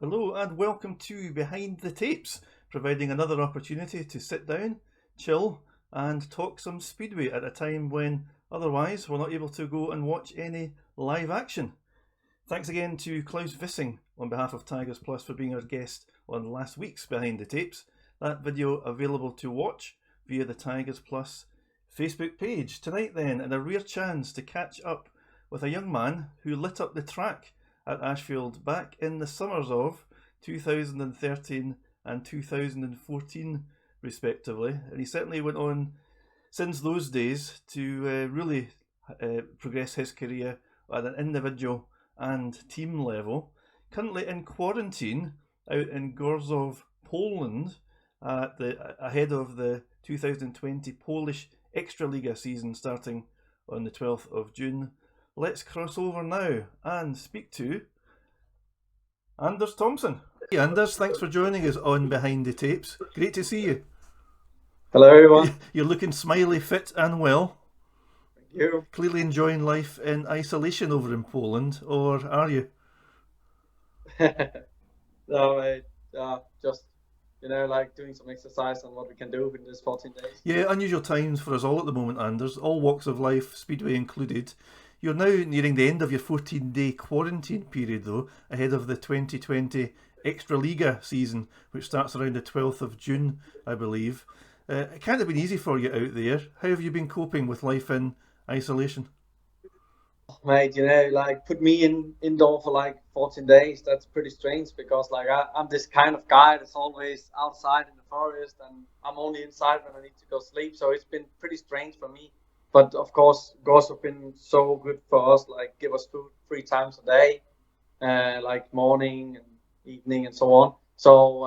Hello and welcome to Behind the Tapes, providing another opportunity to sit down, chill and talk some speedway at a time when otherwise we're not able to go and watch any live action. Thanks again to Klaus Vissing on behalf of TigersPLUS for being our guest on last week's Behind the Tapes. That video available to watch via the TigersPLUS Facebook page. Tonight then, and a rare chance to catch up with a young man who lit up the track at Ashfield back in the summers of 2013 and 2014 respectively, and he certainly went on since those days to really progress his career at an individual and team level. Currently in quarantine out in Gorzow, Poland, ahead of the 2020 Polish Ekstraliga season starting on the 12th of June. Let's cross over now and speak to Anders Thomsen. Hey Anders, thanks for joining us on Behind the Tapes. Great to see you. Hello everyone. You're looking smiley, fit and well. Thank you. Clearly enjoying life in isolation over in Poland, or are you? No, mate. Just like doing some exercise on what we can do in these 14 days. Yeah, unusual times for us all at the moment, Anders. All walks of life, speedway included. You're now nearing the end of your 14-day quarantine period, though, ahead of the 2020 Ekstraliga season, which starts around the 12th of June, I believe. It can't have been easy for you out there. How have you been coping with life in isolation? Mate, put me indoor for like 14 days. That's pretty strange because I'm this kind of guy that's always outside in the forest and I'm only inside when I need to go sleep. So it's been pretty strange for me. But of course, goals have been so good for us, like give us food 3 times a day, like morning and evening and so on. So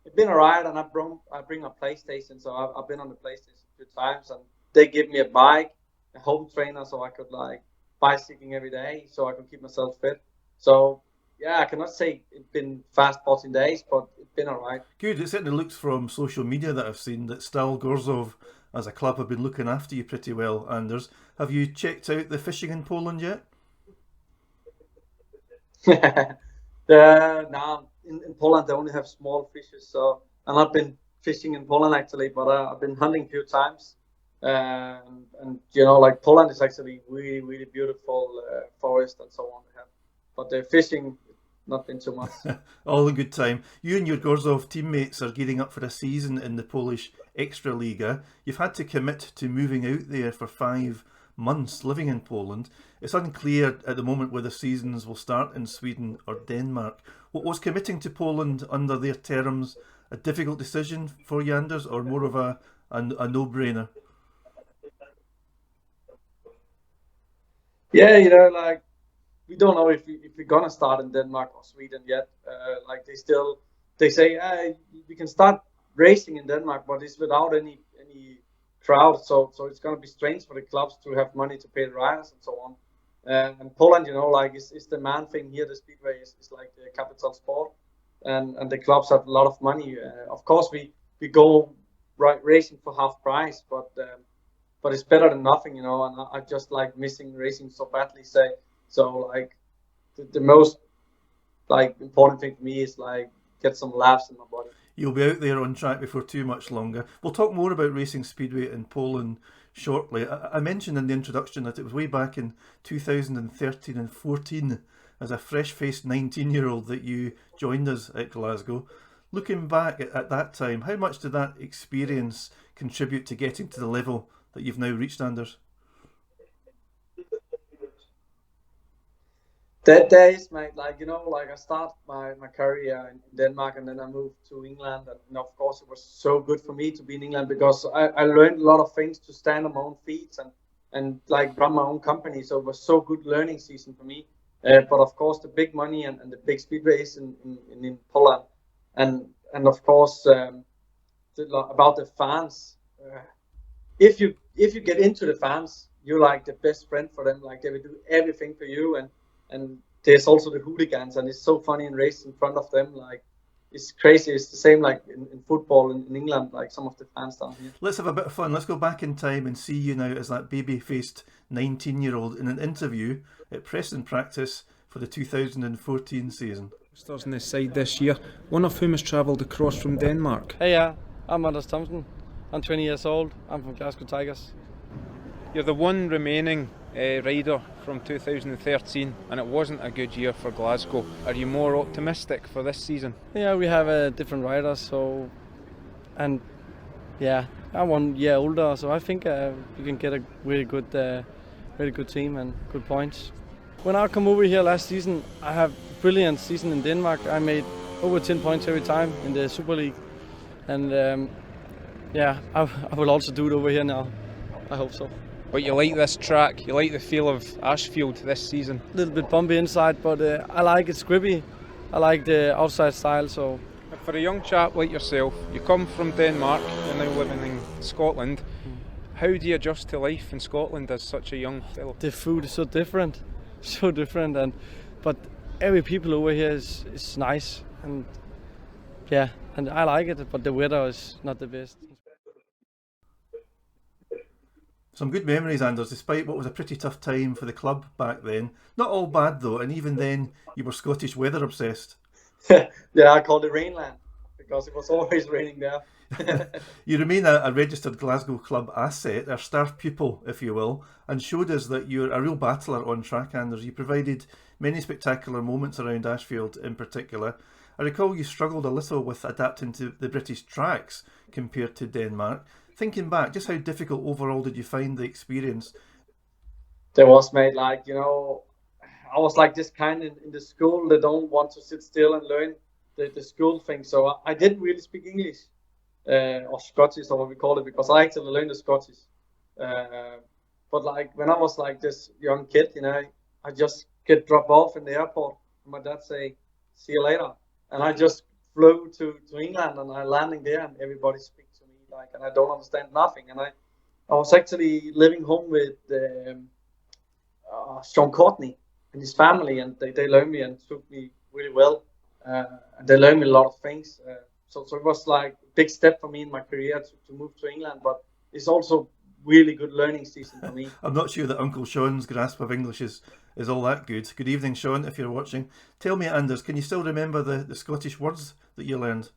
it's been alright, and I bring my PlayStation, so I've been on the PlayStation 2 times, and they give me a bike, a home trainer, so I could like bicycling every day, so I can keep myself fit. So yeah, I cannot say it's been fast 14 days, but it's been alright. Good. It certainly looks from social media that I've seen that Stal Gorzow as a club have been looking after you pretty well, Anders. Have you checked out the fishing in Poland yet? Now in Poland they only have small fishes, so I've not been fishing in Poland actually, but I've been hunting a few times. And like Poland is actually really really beautiful forest and so on. But the fishing not been too much. All in good time. You and your Gorzow teammates are gearing up for a season in the Polish Ekstraliga. You've had to commit to moving out there for 5 months living in Poland. It's unclear at the moment whether seasons will start in Sweden or Denmark. What was committing to Poland under their terms a difficult decision for you, Anders, or more of a no-brainer? Yeah, we don't know if we're gonna start in Denmark or Sweden yet. They say we can start racing in Denmark, but it's without any crowd. So it's gonna be strange for the clubs to have money to pay the riders and so on. And Poland, it's the man thing here. The speedway is like the capital sport, and the clubs have a lot of money. Of course, we go racing for half price, but it's better than nothing, And I just like missing racing so badly. So the most important thing for me is get some laughs in my body. You'll be out there on track before too much longer. We'll talk more about racing speedway in Poland shortly. I mentioned in the introduction that it was way back in 2013 and 14 as a fresh-faced 19-year-old that you joined us at Glasgow. Looking back at that time, how much did that experience contribute to getting to the level that you've now reached, Anders? That days, mate, I start my career in Denmark and then I moved to England. And of course, it was so good for me to be in England because I learned a lot of things to stand on my own feet and run my own company. So it was so good learning season for me. But of course, the big money and the big speedways in Poland. And of course, about the fans. If you get into the fans, you're like the best friend for them. Like they will do everything for you, and there's also the hooligans, and it's so funny in race in front of them. Like it's crazy. It's the same like in football in England. Like some of the fans down here. Let's have a bit of fun. Let's go back in time and see you now as that baby-faced 19-year-old in an interview at Preston Practice for the 2014 season. Youngsters on the side this year, one of whom has travelled across from Denmark. Hey, I'm Anders Thomsen. I'm 20 years old. I'm from Glasgow Tigers. You're the one remaining rider from 2013, and it wasn't a good year for Glasgow. Are you more optimistic for this season? Yeah, we have different riders, I'm 1 year older, so I think we can get a really good team and good points. When I come over here last season, I have brilliant season in Denmark. I made over 10 points every time in the Super League, and I will also do it over here now. I hope so. But you like this track, you like the feel of Ashfield this season? A little bit bumpy inside, but I like it grippy. I like the outside style. So, for a young chap like yourself, you come from Denmark, you're now living in Scotland. How do you adjust to life in Scotland as such a young fellow? The food is so different, but every people over here is nice, and I like it. But the weather is not the best. Some good memories, Anders, despite what was a pretty tough time for the club back then. Not all bad though, and even then you were Scottish weather obsessed. Yeah, I called it Rainland because it was always raining there. You remain a registered Glasgow club asset, a star pupil, if you will, and showed us that you're a real battler on track, Anders. You provided many spectacular moments around Ashfield in particular. I recall you struggled a little with adapting to the British tracks compared to Denmark. Thinking back, just how difficult overall did you find the experience? There was, mate, I was like this kind in the school that don't want to sit still and learn the school thing. So I didn't really speak English or Scottish or what we call it, because I actually learned the Scottish. But when I was this young kid, I just get dropped off in the airport and my dad say, "See you later." And I just flew to England and I landing there and everybody speaks to me and I don't understand nothing. And I was actually living home with Sean Courtney and his family, and they learned me and took me really well. And they learned me a lot of things. So it was a big step for me in my career to move to England, but it's also really good learning season for me. I'm not sure that Uncle Sean's grasp of English is all that good. Good evening, Sean, if you're watching. Tell me, Anders, can you still remember the Scottish words that you learned?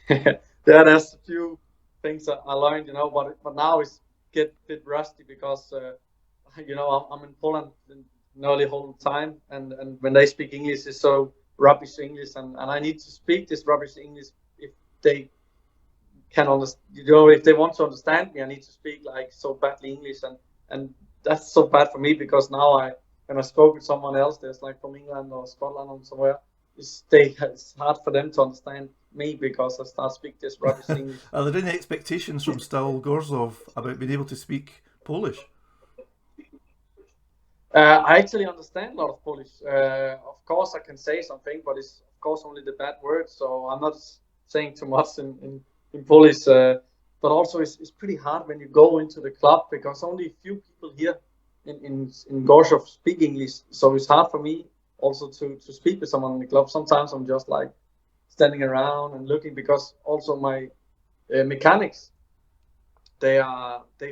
Yeah, there's a few things that I learned, but now it's get a bit rusty because, I'm in Poland nearly whole time, and when they speak English, it's so rubbish English, and I need to speak this rubbish English if they can understand. If they want to understand me, I need to speak so badly English, and that's so bad for me because now when I spoke with someone else, there's from England or Scotland or somewhere, it's hard for them to understand me because I start speak this rubbish English. Are there any expectations from Stal Gorzow about being able to speak Polish? I actually understand a lot of Polish. Of course, I can say something, but it's of course only the bad words. So I'm not saying too much in Polish. But also, it's pretty hard when you go into the club because only a few people here in Gorzow speak English. So it's hard for me also to speak with someone in the club. Sometimes I'm just standing around and looking because also my mechanics, they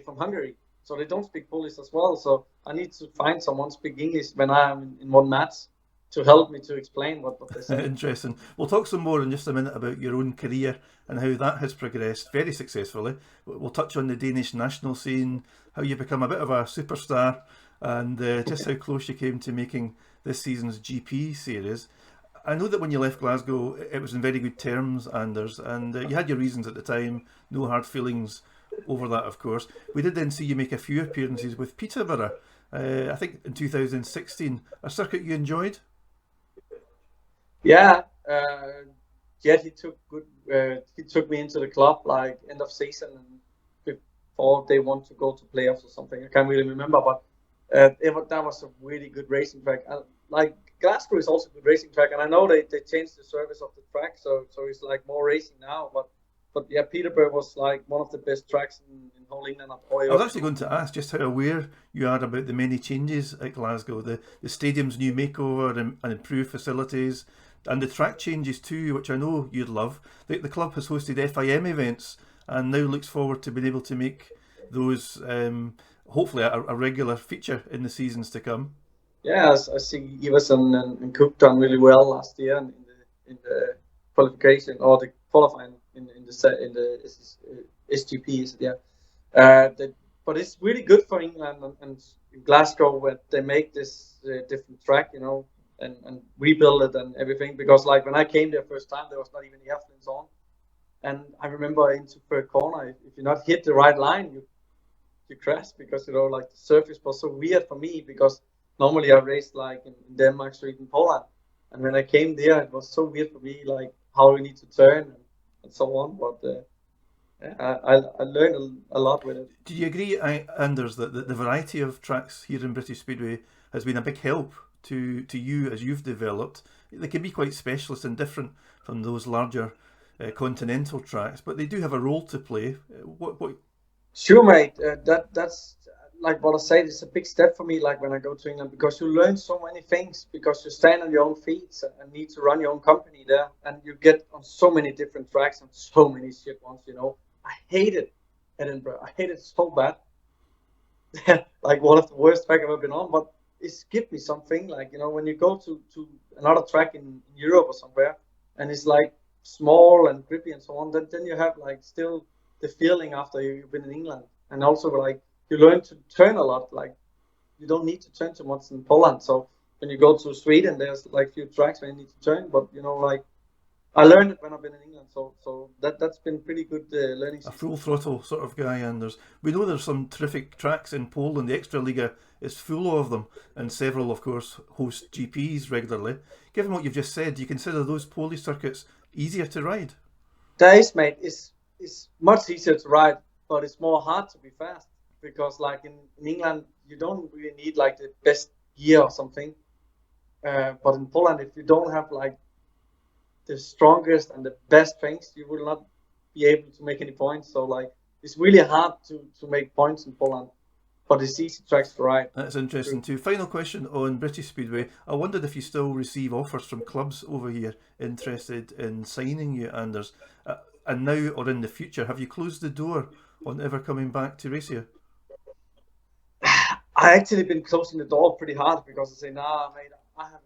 from Hungary. So they don't speak Polish as well. So I need to find someone speak English when I'm in one match to help me to explain what they say. Interesting. We'll talk some more in just a minute about your own career and how that has progressed very successfully. We'll touch on the Danish national scene, how you become a bit of a superstar, and just how close you came to making this season's GP series. I know that when you left Glasgow, it was in very good terms, Anders, and you had your reasons at the time, no hard feelings over that, of course. We did then see you make a few appearances with Peterborough, I think in 2016, a circuit you enjoyed? Yeah, he took me into the club end of season and before they want to go to playoffs or something. I can't really remember, but that was a really good racing track. Glasgow is also a good racing track, and I know they changed the service of the track, so it's more racing now. But yeah, Peterborough was one of the best tracks in whole England. I was actually going to ask just how aware you are about the many changes at Glasgow, the stadium's new makeover and improved facilities, and the track changes too, which I know you'd love. The club has hosted FIM events and now looks forward to being able to make those hopefully a regular feature in the seasons to come. Yeah, I see Iversen and Cook done really well last year in the qualification or the qualifying in the SGP. Is it? Yeah, but it's really good for England and Glasgow where they make this different track, and rebuild it and everything. Because like when I came there first time, there was not even the airplanes on, and I remember into third corner, if you not hit the right line, you crash because like the surface was so weird for me because normally I raced like in Denmark, Sweden, Poland, and when I came there, it was so weird for me like how you need to turn and so on. But I learned a lot with it. Do you agree, Anders, that the variety of tracks here in British Speedway has been a big help to you as you've developed? They can be quite specialist and different from those larger continental tracks, but they do have a role to play. What? Sure, mate. That's like what I said. It's a big step for me. Like when I go to England, because you learn so many things. Because you stand on your own feet and need to run your own company there, and you get on so many different tracks and so many shit ones. I hated Edinburgh. I hated it so bad. Like one of the worst track I've ever been on. But it's give me something. Like when you go to another track in Europe or somewhere, and it's like small and grippy and so on. Then you have like still the feeling after you've been in England, and also like you learn to turn a lot. Like you don't need to turn too much in Poland. So when you go to Sweden, there's like few tracks where you need to turn. But like I learned it when I've been in England. So that's been pretty good learning. A full throttle sort of guy, Anders. We know there's some terrific tracks in Poland. The Ekstraliga is full of them, and several, of course, host GPs regularly. Given what you've just said, do you consider those Polish circuits easier to ride? There is, mate. It's much easier to ride, but it's more hard to be fast because, like in England, you don't really need like the best gear or something. But in Poland, if you don't have like the strongest and the best things, you will not be able to make any points. So like it's really hard to make points in Poland, but it's easy tracks to ride. That's interesting too. Final question on British Speedway. I wondered if you still receive offers from clubs over here interested in signing you, Anders. And now or in the future, have you closed the door on ever coming back to race here? I actually been closing the door pretty hard because I say, nah, mate, I have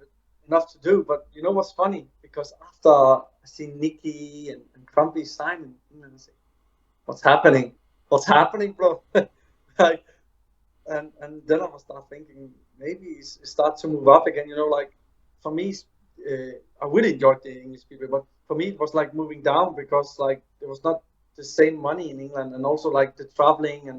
enough to do. But you know what's funny? Because after I see Nicky and Crumpy signing, I say, what's happening? What's happening, bro? Like, and then I was start thinking maybe it's start to move up again. Like for me, I really enjoyed the English people, but for me it was like moving down because like there was not the same money in England, and also like the traveling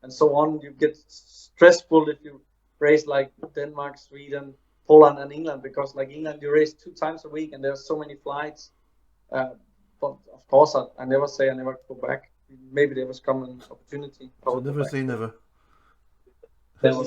and so on. You get stressful if you race like Denmark, Sweden, Poland, and England because like England you race 2 times a week and there's so many flights. But of course I never say I never go back. Maybe there was come an opportunity. So never say never. Never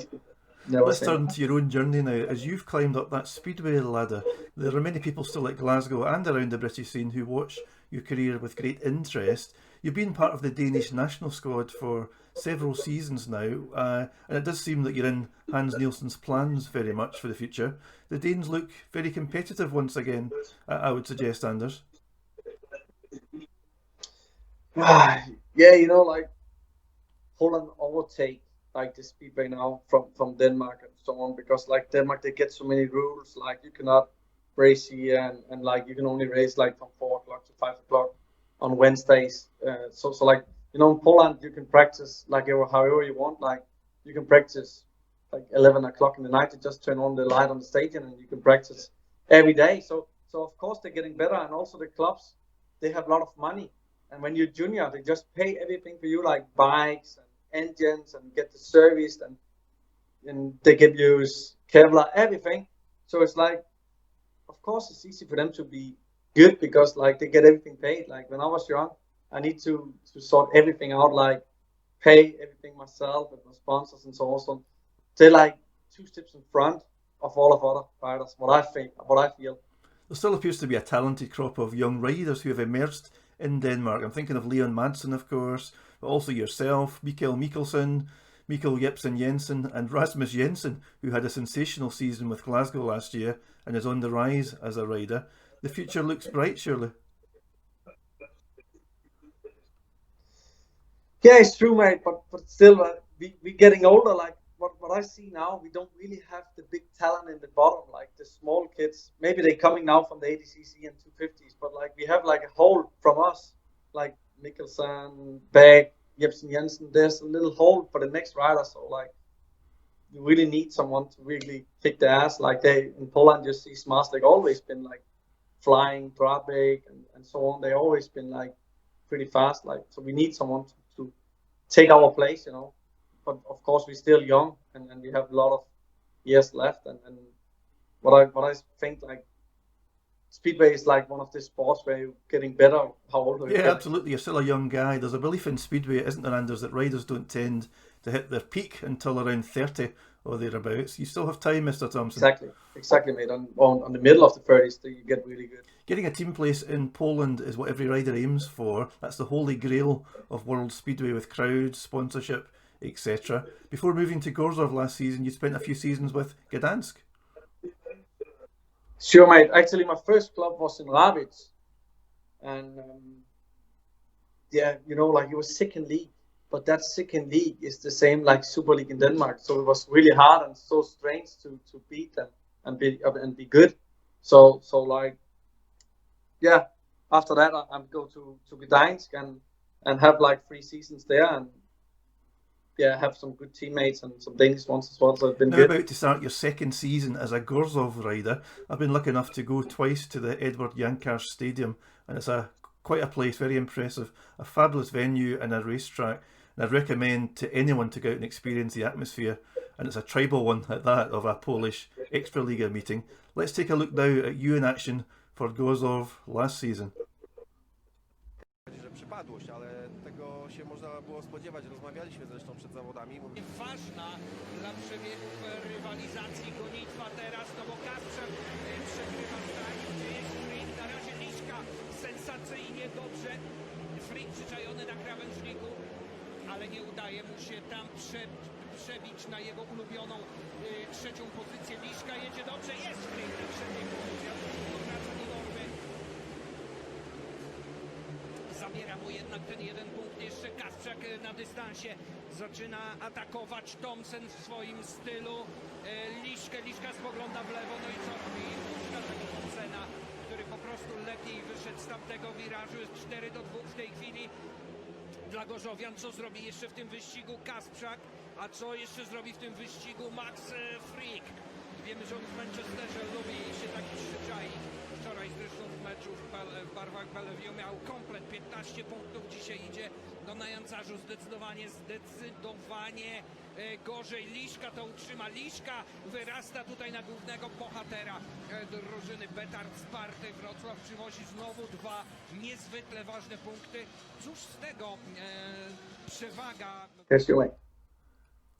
Let's say turn never. to your own journey now. As you've climbed up that speedway ladder, there are many people still at Glasgow and around the British scene who watch your career with great interest. You've been part of the Danish national squad for several seasons now, and it does seem that you're in Hans Nielsen's plans very much for the future. The Danes look very competitive once again, I would suggest, Anders. Yeah, like Poland overtake like the speedway now from Denmark and so on because like Denmark they get so many rules, like you cannot race here and like you can only race like from 4 o'clock to 5 o'clock on Wednesdays. So like in Poland you can practice like however you want. Like you can practice like 11 o'clock in the night. You just turn on the light on the stadium and you can practice every day. So of course they're getting better, and also the clubs they have a lot of money. And when you're junior, they just pay everything for you, like bikes and engines, and get the service, and they give you Kevlar, everything. So it's like, of course, it's easy for them to be good because like they get everything paid. Like when I was young, I need to sort everything out, like pay everything myself with my sponsors and so on. So they're like 2 steps in front of all of other riders. What I feel. There still appears to be a talented crop of young riders who have emerged in Denmark. I'm thinking of Leon Madsen, of course, but also yourself, Mikkel Mikkelsen, Mikkel Jepsen Jensen, and Rasmus Jensen, who had a sensational season with Glasgow last year and is on the rise as a rider. The future looks bright, surely. Yeah, it's true, mate. But still, we getting older. Like what I see now, we don't really have the big talent in the bottom, like the small kids. Maybe they're coming now from the ADCC and 250s, but like we have like a hole from us, like Mikkelsen, Bag, Jebsen Jensen. There's a little hole for the next rider, so like you really need someone to really kick the ass. Like they in Poland, you see Smarstek always been like flying, Drabek, and so on. They always been like pretty fast. Like so, we need someone to take our place, you know. But of course, we're still young, and we have a lot of years left. And what I think, like, Speedway is like one of the sports where you're getting better how older you're Yeah, getting. absolutely. You're still a young guy. There's a belief in Speedway, isn't there, Anders, that riders don't tend to hit their peak until around 30 or thereabouts. You still have time, Mr. Thomsen. Exactly, mate. On the middle of the 30s, you get really good. Getting a team place in Poland is what every rider aims for. That's the holy grail of World Speedway, with crowds, sponsorship, etc. Before moving to Gorzow last season, you spent a few seasons with Gdansk. Sure, mate. Actually, my first club was in Rabbits, and yeah, you know, like it was second league, but that second league is the same like Super League in Denmark. So it was really hard and so strange to beat them and be good. So like, yeah. After that, I go to Gdansk and have like 3 seasons there, and yeah, have some good teammates and some Danish ones as well. So it's been Now good. about to start your second season as a Gorzow rider. I've been lucky enough to go twice to the Edward Jankaars Stadium, and it's quite a place, very impressive, a fabulous venue and a racetrack. And I'd recommend to anyone to go out and experience the atmosphere, and it's a tribal one at that, of a Polish Ekstraliga meeting. Let's take a look now at you in action for Gorzow last season. Przypadłość, ale tego się można było spodziewać. Rozmawialiśmy zresztą przed zawodami. Ważna dla przebiegów rywalizacji gonitwa teraz, no bo Kasprzew przegrywa zdanie, gdzie jest Frick, na razie Liszka sensacyjnie dobrze. Frick przyczajony na krawężniku, ale nie udaje mu się tam przebić na jego ulubioną trzecią pozycję. Liszka jedzie dobrze, jest Frick na trzeciej pozycji, zabiera mu jednak ten jeden punkt. Jeszcze Kasprzak na dystansie zaczyna atakować Thomsen w swoim stylu. Liszka spogląda w lewo, no i co robi? Puszcza tego Thomsena, który po prostu lepiej wyszedł z tamtego wirażu. Jest 4-2 w tej chwili dla Gorzowian. Co zrobi jeszcze w tym wyścigu Kasprzak? A co jeszcze zrobi w tym wyścigu Max Frick? Wiemy, że on w Manchesterze lubi się tak przyczaić. Wczoraj zresztą w meczu w barwach Bellevue miał komplet 15 punktów. Dzisiaj idzie na Jancarzu zdecydowanie gorzej. Liszka to utrzyma. Liszka wyrasta tutaj na głównego bohatera drużyny Betard Sparty Wrocław. Przywozi znowu 2 niezwykle ważne punkty. Cóż z tego przewaga...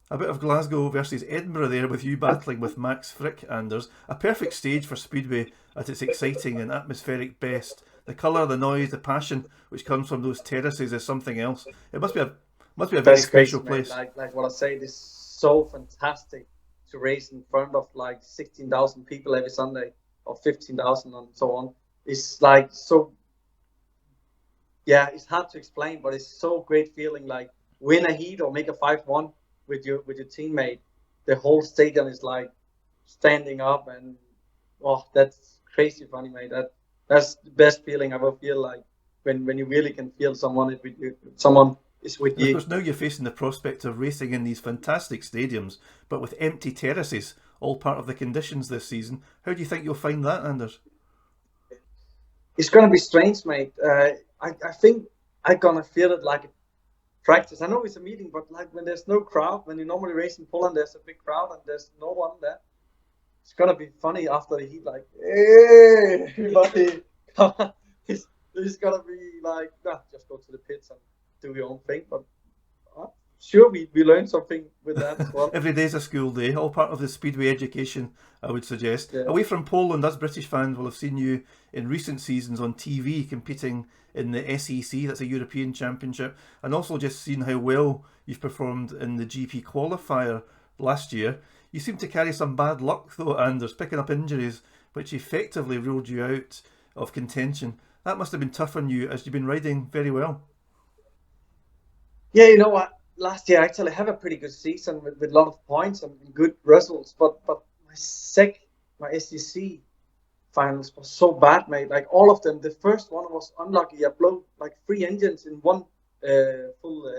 A bit of Glasgow versus Edinburgh there, with you battling with Max Frick, Anders. A perfect stage for Speedway at its exciting and atmospheric best. The colour, the noise, the passion which comes from those terraces is something else. It must be a very special place. Like what I say, it is so fantastic to race in front of like 16,000 people every Sunday, or 15,000 and so on. It's like so, yeah, it's hard to explain, but it's so great feeling, like win a heat or make a 5-1 with your teammate. The whole stadium is like standing up, and oh, that's crazy funny, mate. That's the best feeling I ever feel, like when you really can feel someone is with you, someone is with you. Of course, now you're facing the prospect of racing in these fantastic stadiums, but with empty terraces, all part of the conditions this season. How do you think you'll find that, Anders? It's gonna be strange, mate. I think I'm gonna feel it like practice. I know it's a meeting, but like when there's no crowd, when you normally race in Poland, there's a big crowd and there's no one there. It's gonna be funny after the heat, like, hey, everybody, come on. It's gonna be like, just go to the pits and do your own thing. But sure, we learned something with that as well. Every day's a school day, all part of the Speedway education, I would suggest. Yeah. Away from Poland, us British fans will have seen you in recent seasons on TV competing in the SEC, that's a European Championship, and also just seen how well you've performed in the GP qualifier last year. You seem to carry some bad luck though, Anders, picking up injuries which effectively ruled you out of contention. That must have been tough on you, as you've been riding very well. Yeah, you know what? last year I actually have a pretty good season with a lot of points and good results, but my SEC finals was so bad, mate. Like all of them, the first one was unlucky. I blew like 3 engines in one full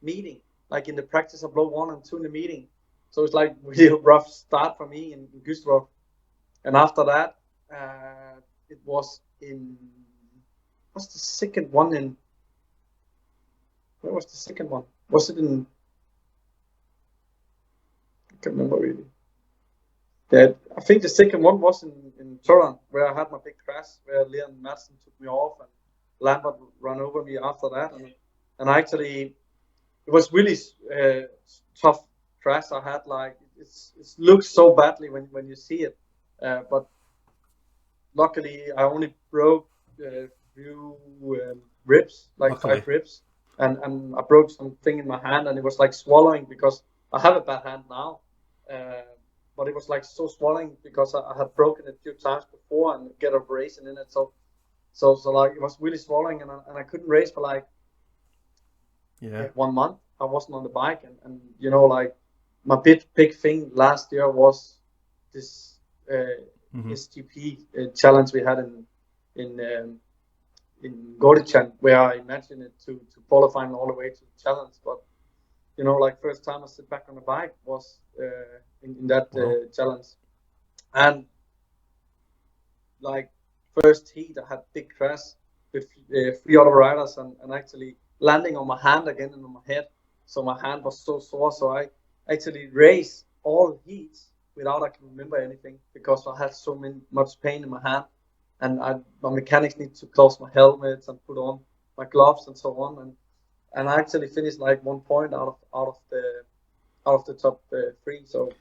meeting. Like in the practice, I blow 1 and 2 in the meeting. So it's like really rough start for me in Glasgow. And after that, it was in what's the second one in? Where was the second one? Was it in? I can't remember really. Yeah, I think the second one was in Turin, where I had my big crash, where Leon Madsen took me off and Lambert ran over me after that, and actually it was really tough crash I had. Like it looks so badly when you see it, but luckily I only broke a few ribs, like 5 ribs, and I broke something in my hand, and it was like swallowing because I have a bad hand now. But it was like so swelling because I had broken it a few times before and get abrasion in it. So like it was really swelling, and I couldn't race for like 1 month. I wasn't on the bike, and you know, like my big thing last year was this SGP challenge we had in Gorzow, where I imagined it to qualifying all the way to the challenge, but you know, like first time I sit back on the bike was in that challenge, and like first heat I had big crash with 3 other riders, and actually landing on my hand again and on my head, so my hand was so sore. So I actually raced all heats without I can remember anything because I had so much pain in my hand, and my mechanics need to close my helmets and put on my gloves and so on, and I actually finished like 1 point out of the top 3. So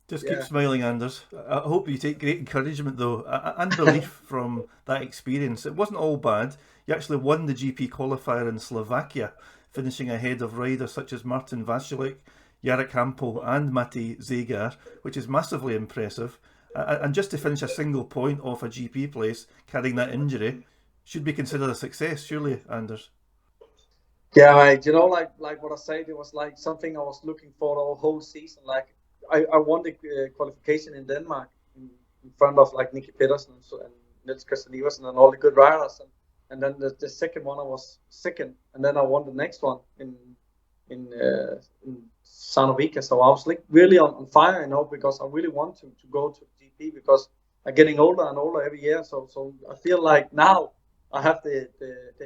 just keep smiling, Anders. I hope you take great encouragement though and relief from that experience. It wasn't all bad. You actually won the GP qualifier in Slovakia, finishing ahead of riders such as Martin Vasilik, Jarek Hampel and Matti Zegar, which is massively impressive. And just to finish a single point off a GP place, carrying that injury, should be considered a success, surely, Anders? Yeah, like, you know, like what I said, it was like something I was looking for the whole season. Like I won the qualification in Denmark in front of like Nicky Pedersen and Niels Christian Iversen and all the good riders, and then the second one I was second, and then I won the next one in Sanovica. So I was like really on fire, you know, because I really want to go to GP because I'm getting older and older every year. So I feel like now I have the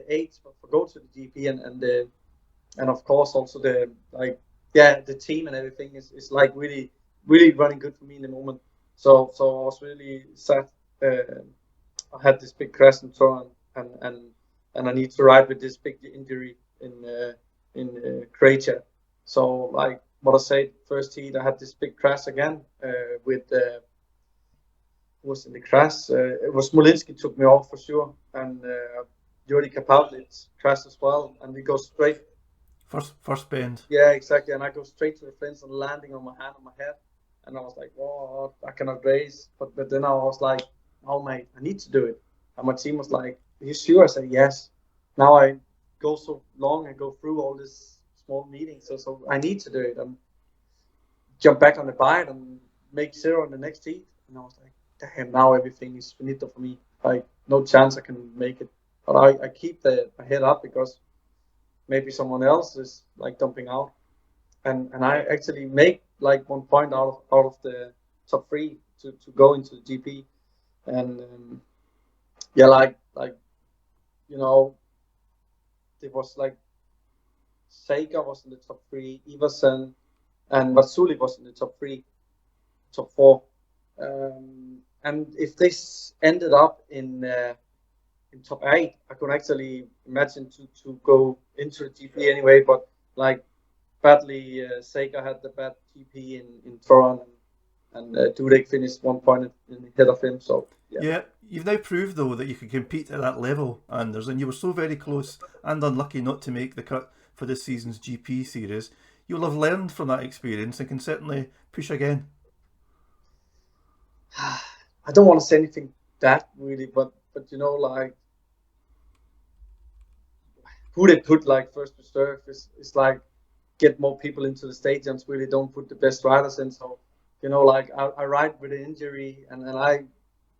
age for go to the GP, and of course also the team and everything is like really running good for me in the moment. So I was really sad. I had this big crash in Turin, and I need to ride with this big injury in Croatia. So like what I said, first heat I had this big crash again with. Was in the crash. It was Smolinski took me off for sure, and Jody Kapavlitz crashed as well, and we go straight. First bend. Yeah, exactly, and I go straight to the fence and landing on my hand on my head, and I was like, "Oh, I cannot race." But then I was like, "Oh mate, I need to do it." And my team was like, "Are you sure?" I said, "Yes." Now I go so long and go through all this small meetings, so I need to do it and jump back on the bike and make 0 in the next heat. And I was like, damn, now everything is finito for me. Like, no chance I can make it. But I keep my head up because maybe someone else is like dumping out. And I actually make like 1 point out of the top 3 to go into the GP. And like you know, it was like Seiga was in the top 3, Iversen and Vatsuli was in the top 4. And if this ended up in top 8, I could actually imagine to go into the GP anyway. But like badly, Seiga had the bad GP in Turin, and Dudek finished 1 point ahead of him. So yeah, you've now proved though that you can compete at that level, Anders, and you were so very close and unlucky not to make the cut for this season's GP series. You'll have learned from that experience and can certainly push again. I don't want to say anything that really, but you know, like who they put like first reserve is like get more people into the stadiums, really don't put the best riders in. So, you know, like I ride with an injury, and I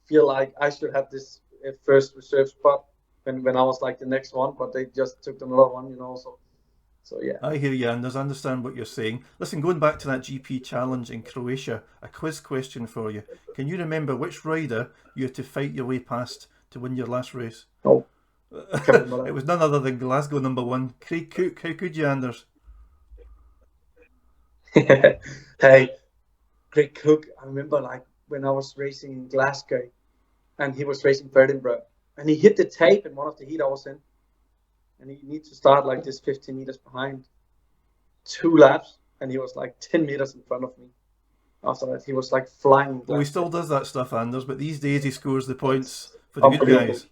feel like I should have this first reserve spot when I was like the next one, but they just took another one, you know. So yeah. I hear you, Anders. I understand what you're saying. Listen, going back to that GP challenge in Croatia, a quiz question for you. Can you remember which rider you had to fight your way past to win your last race? Oh, it was none other than Glasgow #1, Craig Cook. How could you, Anders? Hey, Craig Cook. I remember like when I was racing in Glasgow, and he was racing for Edinburgh, and he hit the tape in one of the heat I was in, and he needs to start like this 15 meters behind, 2 laps, and he was like 10 meters in front of me. After that, he was like flying. Well, he still does that stuff, Anders, but these days he scores the points for the good guys.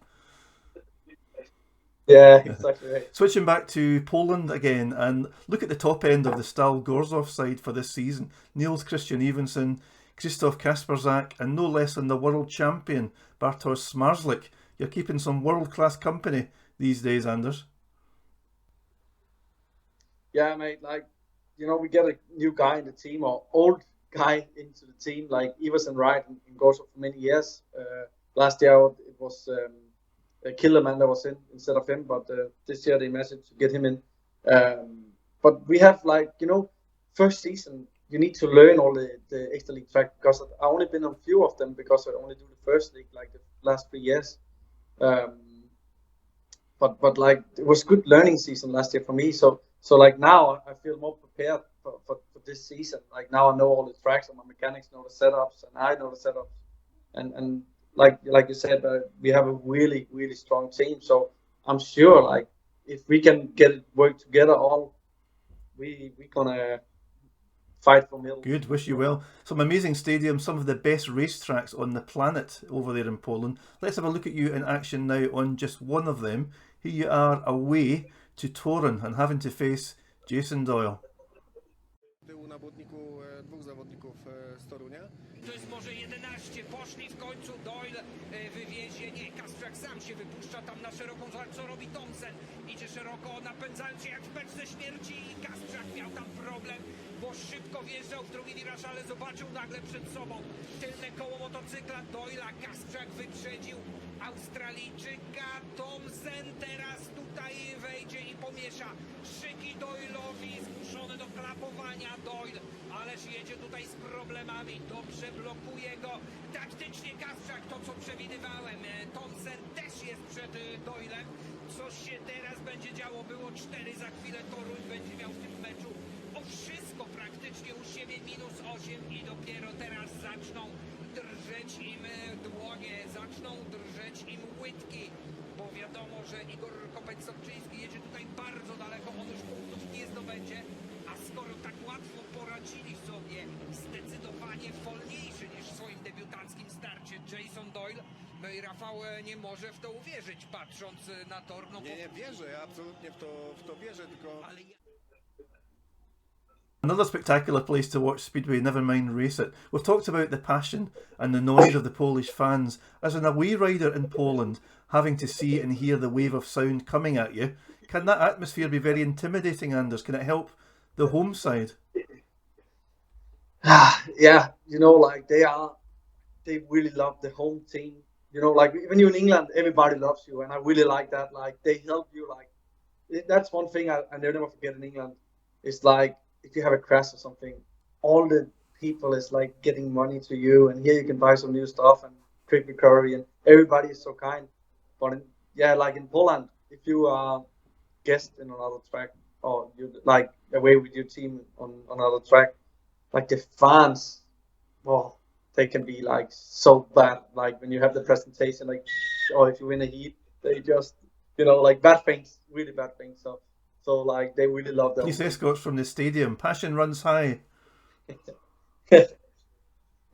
Yeah, exactly right. Switching back to Poland again, and look at the top end of the Stal Gorzow side for this season. Niels Christian Evensen, Krzysztof Kasperzak, and no less than the world champion, Bartosz Smarslik. You're keeping some world-class company these days, Anders. Yeah, mate, like, you know, we get a new guy in the team, or old guy into the team, like Evensen ride in Gorzow for many years. Last year it was Killerman that was in instead of him, but this year they managed to get him in. But we have, like, you know, first season you need to learn all the extra league track, because I only been on few of them because I only do the first league like the last 3 years. But like it was good learning season last year for me. So like now I feel more prepared for this season. Like now I know all the tracks, and my mechanics know the setups, and I know the setups, and like you said, we have a really, really strong team. So I'm sure, like, if we can get it work together, all we gonna fight for medals. Good, wish you well. Some amazing stadiums, some of the best racetracks on the planet over there in Poland. Let's have a look at you in action now on just one of them. Here you are away to Torun and having to face Jason Doyle. To jest może 11, poszli w końcu, Doyle wywiezie, nie, Kasprzak sam się wypuszcza tam na szeroką, co robi Thomsen, idzie szeroko, napędzając się jak w beczce śmierci, i Kasprzak miał tam problem, bo szybko wjeżdżał w drugi wiraż, ale zobaczył nagle przed sobą tylne koło motocykla Doyla. Kasprzak wyprzedził Australijczyka, Thomsen teraz tutaj wejdzie i pomiesza szyki Doyle'owi, zmuszony do klapowania Doyle, ależ jedzie tutaj z problemami, dobrze blokuje go taktycznie Kasprzak, to co przewidywałem. Thomsen też jest przed Doylem. Coś się teraz będzie działo, było 4, za chwilę Toruń będzie miał w tym meczu o wszystko praktycznie u siebie, -8, i dopiero teraz zaczną drżeć im dłonie, zaczną drżeć im łydki, bo wiadomo, że Igor Kopeć-Sobczyński jedzie tutaj bardzo daleko, on już punktów nie zdobędzie, a skoro tak łatwo poradzili sobie, zdecydowanie wolniejszy niż w swoim debiutanckim starcie Jason Doyle, no i Rafał nie może w to uwierzyć, patrząc na tor. No nie wierzę, ja absolutnie w to wierzę, tylko... Another spectacular place to watch Speedway, never mind race it. We've talked about the passion and the noise of the Polish fans. As an away rider in Poland, having to see and hear the wave of sound coming at you, can that atmosphere be very intimidating, Anders? Can it help the home side? Yeah, you know, like they really love the home team. You know, like when you're in England, everybody loves you, and I really like that. Like they help you. Like that's one thing I never forget in England. It's like if you have a crash or something, all the people is like getting money to you, and here you can buy some new stuff and quick recovery, and everybody is so kind. But like in Poland, if you are guest in another track, or you like away with your team on another track, like the fans, well, they can be like so bad. Like when you have the presentation, like, or if you win a heat, they just, you know, like bad things, really bad things. So like they really love them. Police escorts from the stadium. Passion runs high.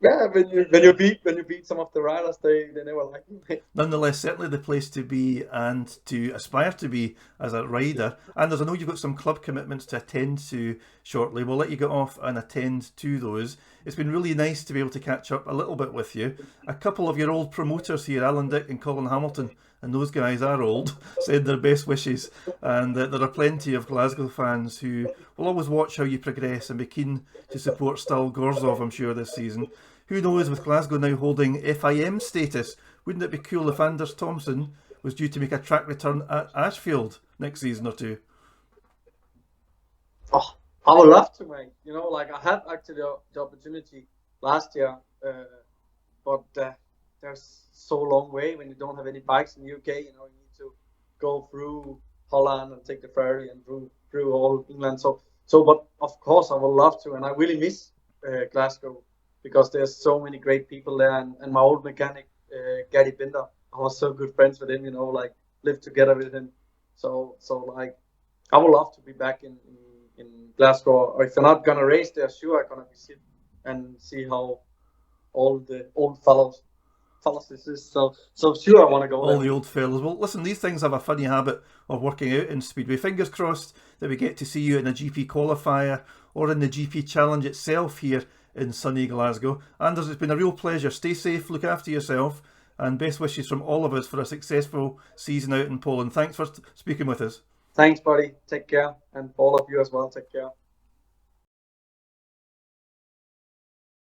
Yeah, when you beat some of the riders, they never like you. Nonetheless, certainly the place to be and to aspire to be as a rider. Anders, I know you've got some club commitments to attend to shortly. We'll let you get off and attend to those. It's been really nice to be able to catch up a little bit with you. A couple of your old promoters here, Alan Dick and Colin Hamilton, and those guys are old, send their best wishes. And there are plenty of Glasgow fans who will always watch how you progress and be keen to support Stal Gorzow, I'm sure, this season. Who knows, with Glasgow now holding FIM status, wouldn't it be cool if Anders Thomsen was due to make a track return at Ashfield next season or two? Oh, I would love to, mate. You know, like I had actually the opportunity last year, but there's so long way when you don't have any bikes in the UK. You know, you need to go through Holland and take the ferry and through all England. So, but of course I would love to, and I really miss Glasgow because there's so many great people there, and my old mechanic Gary Binder, I was so good friends with him. You know, like lived together with him. So like I would love to be back in Glasgow, or if you're not gonna race there, sure I'm gonna visit and see how all the old fellows this is. So sure I want to go all there. the old fellas. Well, listen, these things have a funny habit of working out in Speedway. Fingers crossed that we get to see you in a GP qualifier or in the GP challenge itself here in sunny Glasgow. Anders, it's been a real pleasure. Stay safe, look after yourself, and best wishes from all of us for a successful season out in Poland. Thanks for speaking with us. Thanks, buddy. Take care, and all of you as well. Take care.